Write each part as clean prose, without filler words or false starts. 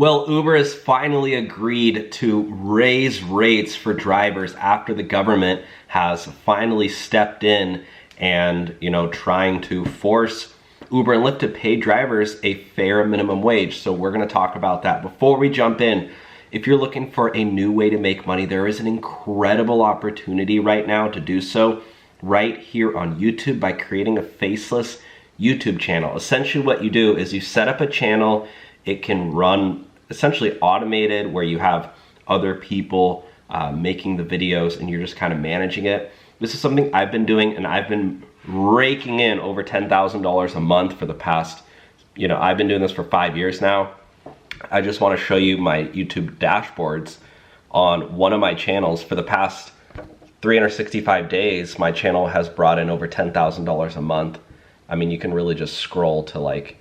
Well, Uber has finally agreed to raise rates for drivers after the government has finally stepped in and, trying to force Uber and Lyft to pay drivers a fair minimum wage. So we're going to talk about that. Before we jump in, if you're looking for a new way to make money, there is an incredible opportunity right now to do so right here on YouTube by creating a faceless YouTube channel. Essentially what you do is you set up a channel. It can run essentially automated, where you have other people making the videos and you're just kind of managing it. This is something I've been doing, and I've been raking in over $10,000 a month for the past, I've been doing this for 5 years now. I just want to show you my YouTube dashboards on one of my channels. For the past 365 days, my channel has brought in over $10,000 a month. I mean, you can really just scroll to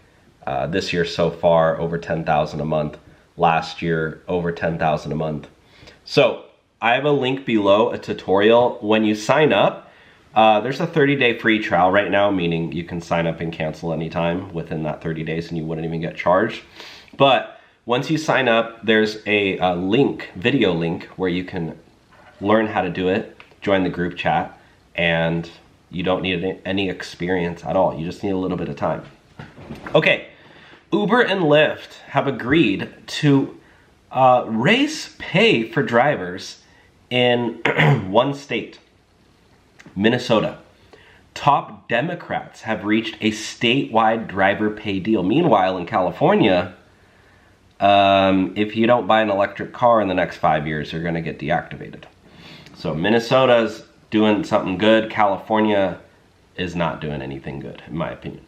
this year so far, over 10,000 a month. Last year, over 10,000 a month. So I have a link below, a tutorial. When you sign up, there's a 30-day free trial right now, meaning you can sign up and cancel anytime within that 30 days and you wouldn't even get charged. But once you sign up, there's a video link, where you can learn how to do it, join the group chat, and you don't need any experience at all. You just need a little bit of time. Okay. Uber and Lyft have agreed to raise pay for drivers in one state, Minnesota. Top Democrats have reached a statewide driver pay deal. Meanwhile, in California, if you don't buy an electric car in the next 5 years, you're going to get deactivated. So Minnesota's doing something good. California is not doing anything good, in my opinion.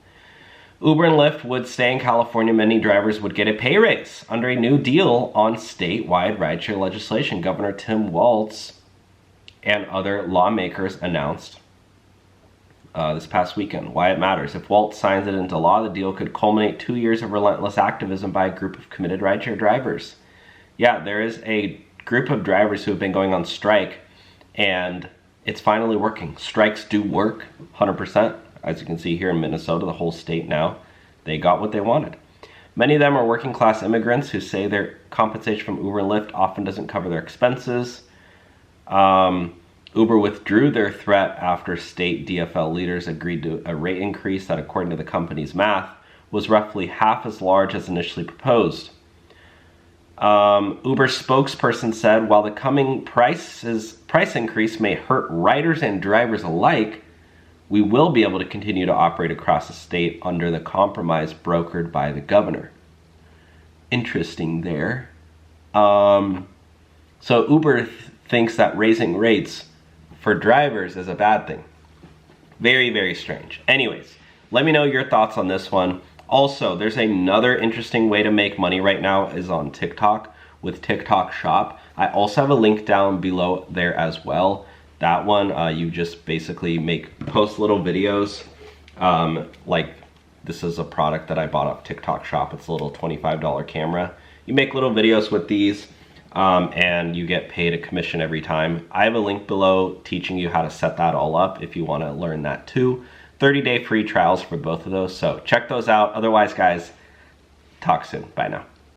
Uber and Lyft would stay in California. Many drivers would get a pay raise under a new deal on statewide rideshare legislation. Governor Tim Walz and other lawmakers announced this past weekend why it matters. If Walz signs it into law, the deal could culminate 2 years of relentless activism by a group of committed rideshare drivers. Yeah, there is a group of drivers who have been going on strike, and it's finally working. Strikes do work, 100%. As you can see here in Minnesota, the whole state now, they got what they wanted. Many of them are working class immigrants who say their compensation from Uber and Lyft often doesn't cover their expenses. Uber withdrew their threat after state DFL leaders agreed to a rate increase that, according to the company's math, was roughly half as large as initially proposed. Uber spokesperson said, while the coming price increase may hurt riders and drivers alike, we will be able to continue to operate across the state under the compromise brokered by the governor. Interesting there. So Uber thinks that raising rates for drivers is a bad thing. Very, very strange. Anyways, let me know your thoughts on this one. Also, there's another interesting way to make money right now is on TikTok with TikTok Shop. I also have a link down below there as well. That one, you just basically post little videos. Like this is a product that I bought off TikTok Shop. It's a little $25 camera. You make little videos with these and you get paid a commission every time. I have a link below teaching you how to set that all up if you want to learn that too. 30-day free trials for both of those. So check those out. Otherwise, guys, talk soon. Bye now.